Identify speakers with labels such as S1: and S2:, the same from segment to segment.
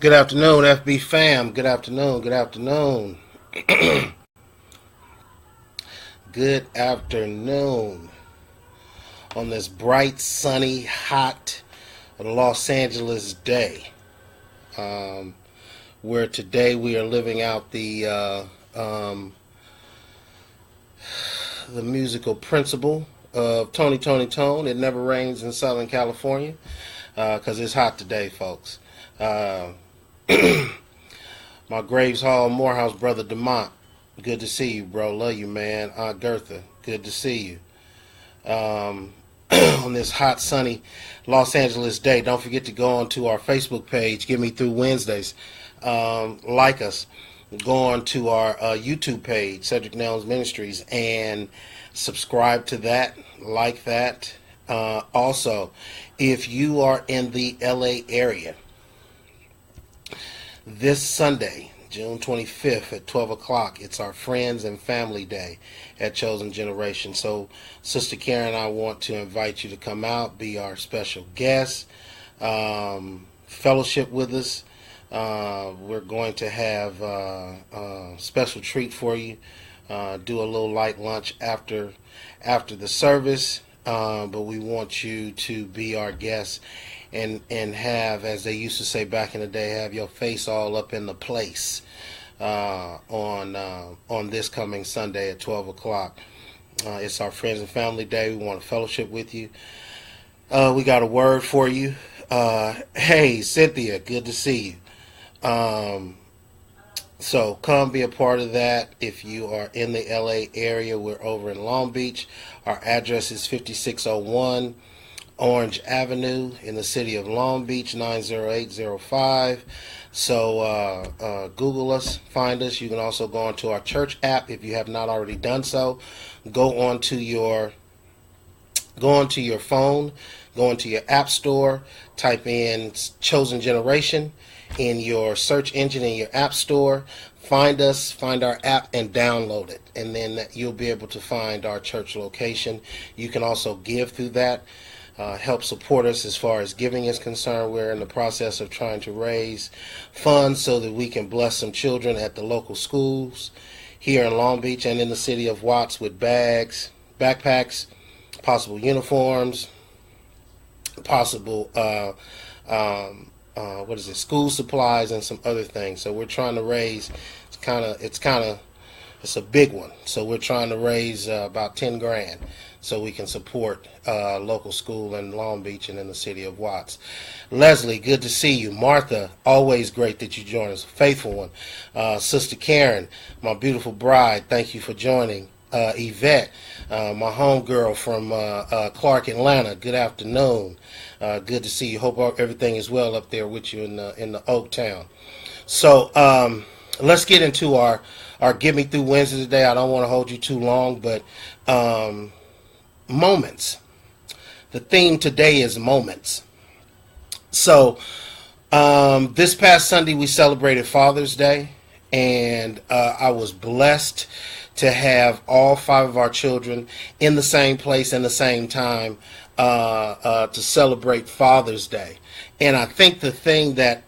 S1: Good afternoon, FB fam. Good afternoon. Good afternoon. Good afternoon on this bright, sunny, hot Los Angeles day. Um, where today we are living out the musical principle of Tony Tone. It never rains in Southern California because it's hot today, folks. Uh, my Graves Hall Morehouse brother Demont. Good to see you, bro. Love you, man. Aunt Gertha. Good to see you. On this hot, sunny Los Angeles day. Don't forget to go on to our Facebook page, Get Me Through Wednesdays. Like us. Go on to our YouTube page, Cedric Nelms Ministries, and subscribe to that, like that. Also, if you are in the LA area, this Sunday, June 25th at 12 o'clock, it's our Friends and Family Day at Chosen Generation. So, Sister Karen, I want to invite you to come out, be our special guest, fellowship with us. We're going to have a special treat for you. Do a little light lunch after the service, but we want you to be our guest and have, as they used to say back in the day, have your face all up in the place on this coming Sunday at 12 o'clock. It's our Friends and Family Day. We want to fellowship with you. We got a word for you. Hey, Cynthia, good to see you. So come be a part of that. If you are in the LA area, we're over in Long Beach. Our address is 5601 Orange Avenue in the city of Long Beach, 90805. So Google us, find us. You can also go onto our church app if you have not already done so. Go onto your phone, go into your app store, type in Chosen Generation in your search engine in your app store. Find us, find our app, and download it. And then you'll be able to find our church location. You can also give through that. Help support us as far as giving is concerned. We're in the process of trying to raise funds so that we can bless some children at the local schools here in Long Beach and in the city of Watts with bags, backpacks, possible uniforms, possible school supplies, and some other things. So we're trying to raise. It's a big one. So we're trying to raise about 10 grand so we can support local school in Long Beach and in the city of Watts. Leslie, good to see you. Martha, always great that you join us. Faithful one. Sister Karen, my beautiful bride, thank you for joining. Yvette, my homegirl from Clark, Atlanta, good afternoon. Good to see you. Hope everything is well up there with you in the Oak Town. So let's get into our Get Me Through Wednesday today. I don't want to hold you too long, but moments. The theme today is moments. So this past Sunday we celebrated Father's Day, and I was blessed to have all 5 of our children in the same place and the same time to celebrate Father's Day. And I think the thing that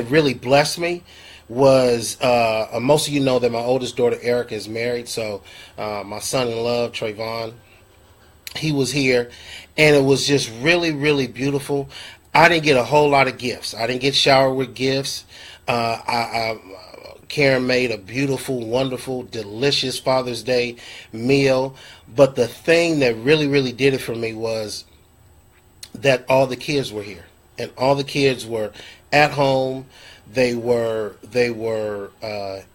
S1: really blessed me was most of you know that my oldest daughter Erica is married. So my son-in-law Trayvon, he was here, and it was just really, really beautiful. I didn't get a whole lot of gifts. I didn't get showered with gifts. Karen made a beautiful, wonderful, delicious Father's Day meal. But the thing that really, really did it for me was that all the kids were here, and all the kids were at home. They were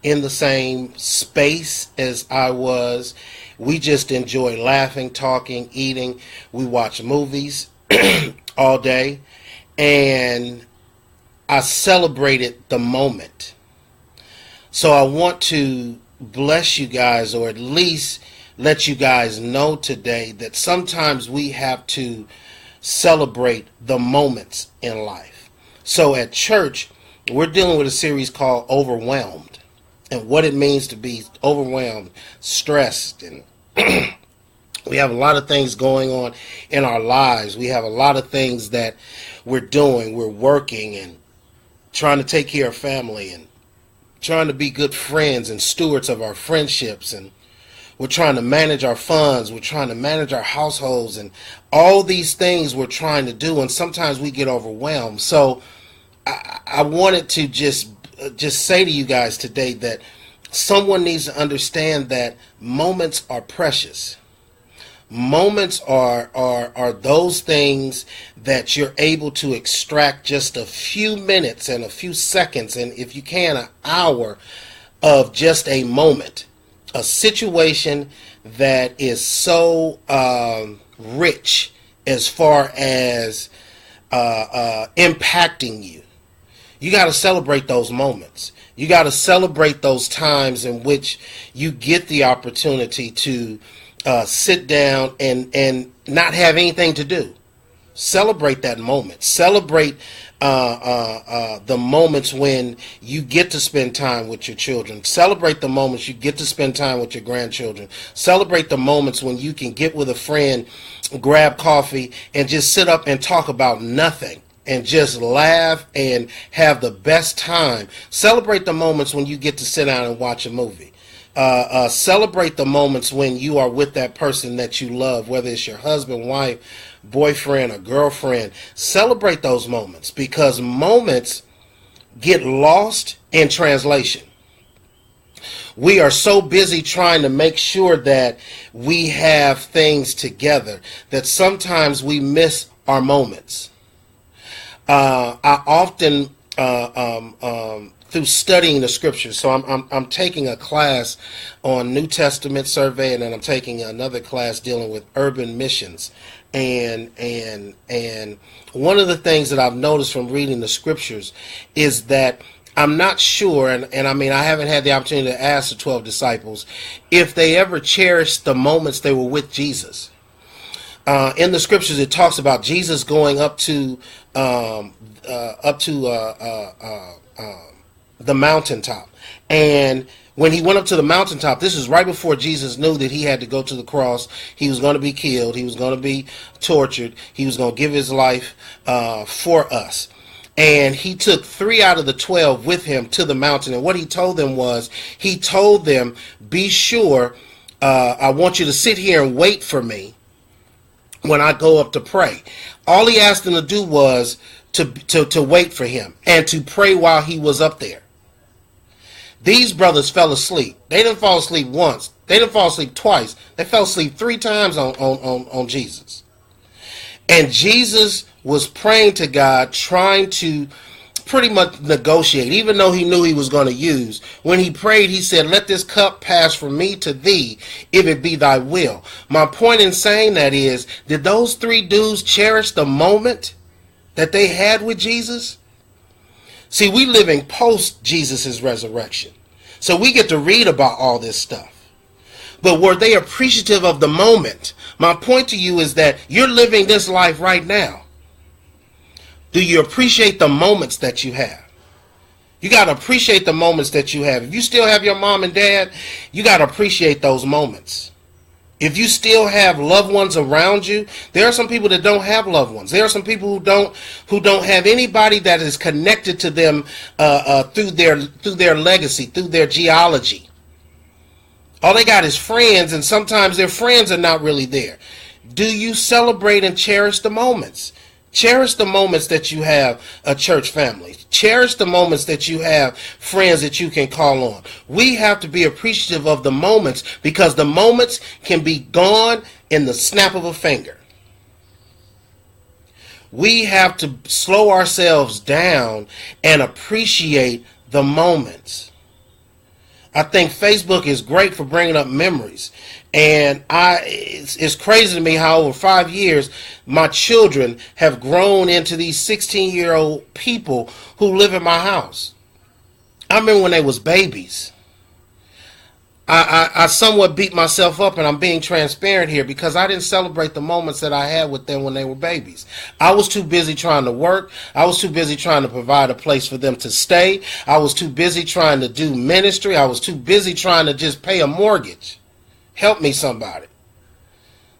S1: in the same space as I was. We just enjoyed laughing, talking, eating. We watched movies all day, and I celebrated the moment. So I want to bless you guys, or at least let you guys know today that sometimes we have to celebrate the moments in life. So at church, we're dealing with a series called Overwhelmed, and what it means to be overwhelmed, stressed, and We have a lot of things going on in our lives. We have a lot of things that we're doing. We're working and trying to take care of family and trying to be good friends and stewards of our friendships. And we're trying to manage our funds. We're trying to manage our households and all these things we're trying to do. And sometimes we get overwhelmed. So I wanted to just say to you guys today that someone needs to understand that moments are precious. Moments are those things that you're able to extract just a few minutes and a few seconds, and if you can, an hour of just a moment, a situation that is so rich as far as impacting you. You got to celebrate those moments. You got to celebrate those times in which you get the opportunity to sit down and not have anything to do. Celebrate that moment. Celebrate the moments when you get to spend time with your children. Celebrate the moments you get to spend time with your grandchildren. Celebrate the moments when you can get with a friend, grab coffee, and just sit up and talk about nothing and just laugh and have the best time. Celebrate the moments when you get to sit down and watch a movie. Celebrate the moments when you are with that person that you love, whether it's your husband, wife, boyfriend, or girlfriend. Celebrate those moments, because moments get lost in translation. We are so busy trying to make sure that we have things together that sometimes we miss our moments. I often through studying the scriptures. So I'm taking a class on New Testament survey, and then I'm taking another class dealing with urban missions. And one of the things that I've noticed from reading the scriptures is that I'm not sure, and I mean, I haven't had the opportunity to ask the 12 disciples if they ever cherished the moments they were with Jesus. In the scriptures, it talks about Jesus going up to the mountaintop. And when he went up to the mountaintop, this is right before Jesus knew that he had to go to the cross. He was going to be killed. He was going to be tortured. He was going to give his life for us. And he took 3 out of the 12 with him to the mountain. And what he told them was, he told them, be sure, I want you to sit here and wait for me when I go up to pray. All he asked them to do was to wait for him and to pray while he was up there. These brothers fell asleep. They didn't fall asleep once. They didn't fall asleep twice. They fell asleep 3 times on Jesus. And Jesus was praying to God, trying to pretty much negotiate, even though he knew he was going to use. When he prayed, he said, let this cup pass from me to thee, if it be thy will. My point in saying that is, did those 3 dudes cherish the moment that they had with Jesus? See, we living post Jesus' resurrection, so we get to read about all this stuff. But were they appreciative of the moment? My point to you is that you're living this life right now. Do you appreciate the moments that you have? You got to appreciate the moments that you have. If you still have your mom and dad, you got to appreciate those moments. If you still have loved ones around you, there are some people that don't have loved ones. There are some people who don't have anybody that is connected to them through their legacy, through their genealogy. All they got is friends, and sometimes their friends are not really there. Do you celebrate and cherish the moments? Cherish the moments that you have a church family. Cherish the moments that you have friends that you can call on. We have to be appreciative of the moments, because the moments can be gone in the snap of a finger. We have to slow ourselves down and appreciate the moments. I think Facebook is great for bringing up memories. And it's crazy to me how over 5 years, my children have grown into these 16-year-old people who live in my house. I remember when they was babies. I somewhat beat myself up, and I'm being transparent here, because I didn't celebrate the moments that I had with them when they were babies. I was too busy trying to work. I was too busy trying to provide a place for them to stay. I was too busy trying to do ministry. I was too busy trying to just pay a mortgage. Help me, somebody.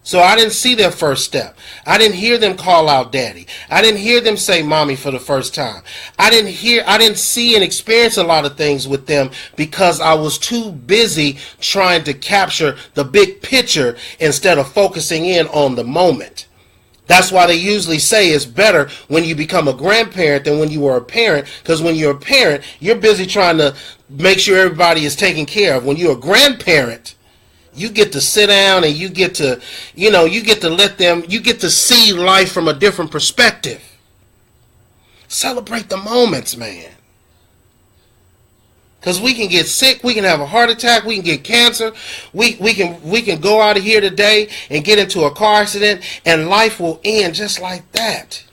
S1: So I didn't see their first step. I didn't hear them call out daddy. I didn't hear them say mommy for the first time. I didn't see and experience a lot of things with them because I was too busy trying to capture the big picture instead of focusing in on the moment. That's why they usually say it's better when you become a grandparent than when you were a parent, because when you're a parent, you're busy trying to make sure everybody is taken care of. When you're a grandparent, you get to sit down and you get to, you get to see life from a different perspective. Celebrate the moments, man. Because we can get sick, we can have a heart attack, we can get cancer, we can go out of here today and get into a car accident, and life will end just like that.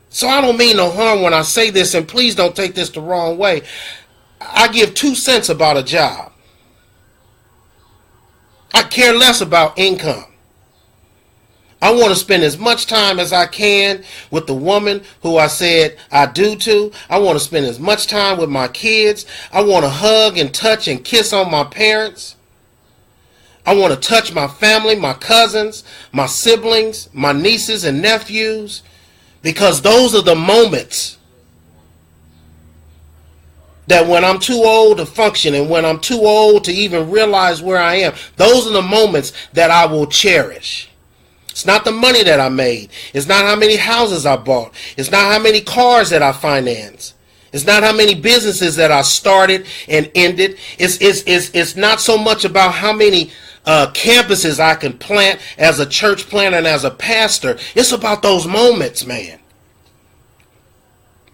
S1: So I don't mean no harm when I say this, and please don't take this the wrong way. I give 2 cents about a job. I care less about income. I want to spend as much time as I can with the woman who I said I do to. I want to spend as much time with my kids. I want to hug and touch and kiss on my parents. I want to touch my family, my cousins, my siblings, my nieces and nephews, because those are the moments that when I'm too old to function and when I'm too old to even realize where I am, those are the moments that I will cherish. It's not the money that I made. It's not how many houses I bought. It's not how many cars that I financed. It's not how many businesses that I started and ended. It's not so much about how many campuses I can plant as a church planter and as a pastor. It's about those moments, man.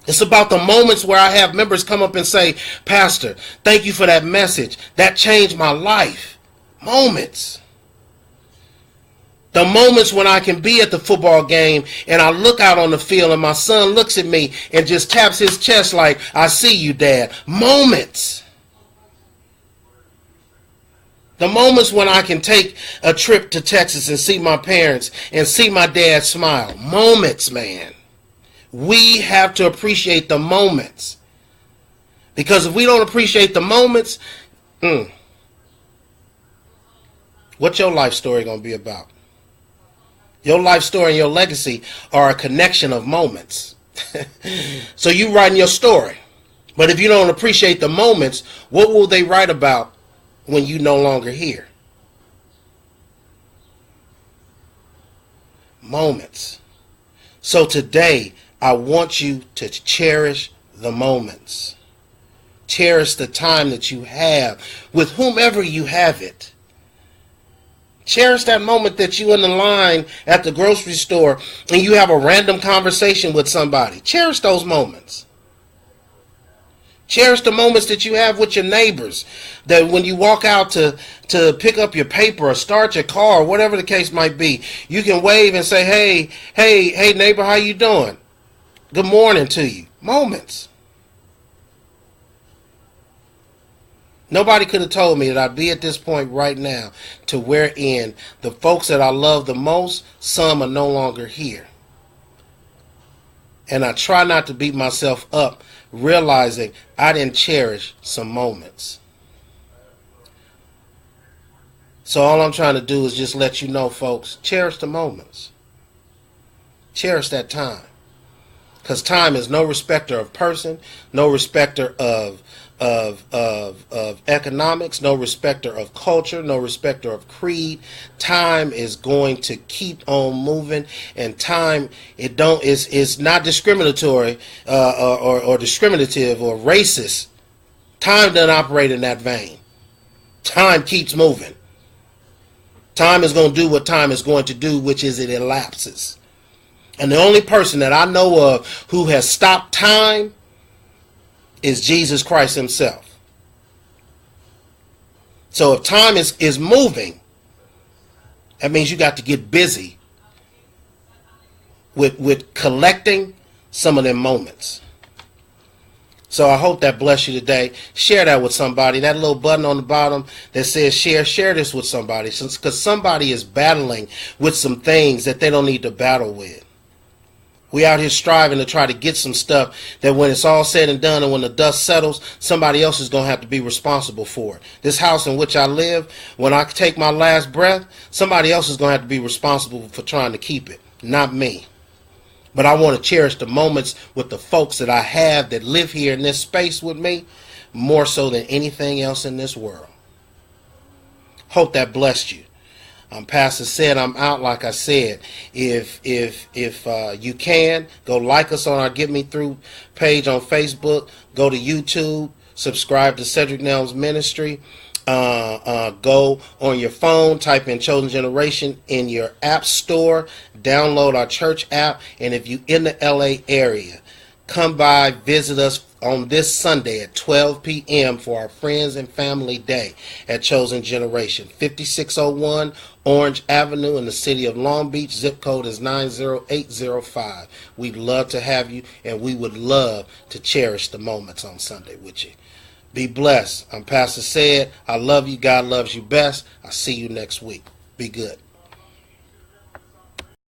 S1: It's about the moments where I have members come up and say, Pastor, thank you for that message. That changed my life. Moments. The moments when I can be at the football game and I look out on the field and my son looks at me and just taps his chest like, I see you, Dad. Moments. The moments when I can take a trip to Texas and see my parents and see my dad smile. Moments, man. We have to appreciate the moments. Because if we don't appreciate the moments, what's your life story going to be about? Your life story and your legacy are a connection of moments. So you writing your story. But if you don't appreciate the moments, what will they write about when you no longer here? Moments. So today, I want you to cherish the moments. Cherish the time that you have with whomever you have it. Cherish that moment that you in the line at the grocery store and you have a random conversation with somebody. Cherish those moments. Cherish the moments that you have with your neighbors. That when you walk out to pick up your paper or start your car or whatever the case might be, you can wave and say, hey neighbor, how you doing? Good morning to you. Moments. Nobody could have told me that I'd be at this point right now to wherein the folks that I love the most, some are no longer here. And I try not to beat myself up, realizing I didn't cherish some moments. So all I'm trying to do is just let you know, folks, cherish the moments. Cherish that time. Because time is no respecter of person, no respecter of economics, no respecter of culture, no respecter of creed. Time is going to keep on moving, and time is not discriminatory or discriminative or racist. Time doesn't operate in that vein. Time keeps moving. Time is going to do what time is going to do, which is it elapses. And the only person that I know of who has stopped time is Jesus Christ himself. So if time is moving, that means you got to get busy with collecting some of them moments. So I hope that bless you today. Share that with somebody. That little button on the bottom that says share this with somebody. Because somebody is battling with some things that they don't need to battle with. We out here striving to try to get some stuff that when it's all said and done and when the dust settles, somebody else is going to have to be responsible for it. This house in which I live, when I take my last breath, somebody else is going to have to be responsible for trying to keep it, not me. But I want to cherish the moments with the folks that I have that live here in this space with me more so than anything else in this world. Hope that blessed you. Pastor said I'm out. Like I said, if you can, go like us on our Get Me Through page on Facebook. Go to YouTube. Subscribe to Cedric Nelms Ministry. Go on your phone, type in Chosen Generation in your app store. Download our church app. And if you in the LA area, come by, visit us on this Sunday at 12 p.m. for our Friends and Family Day at Chosen Generation. 5601 Orange Avenue in the city of Long Beach. Zip code is 90805. We'd love to have you, and we would love to cherish the moments on Sunday with you. Be blessed. I'm Pastor Said. I love you. God loves you best. I'll see you next week. Be good.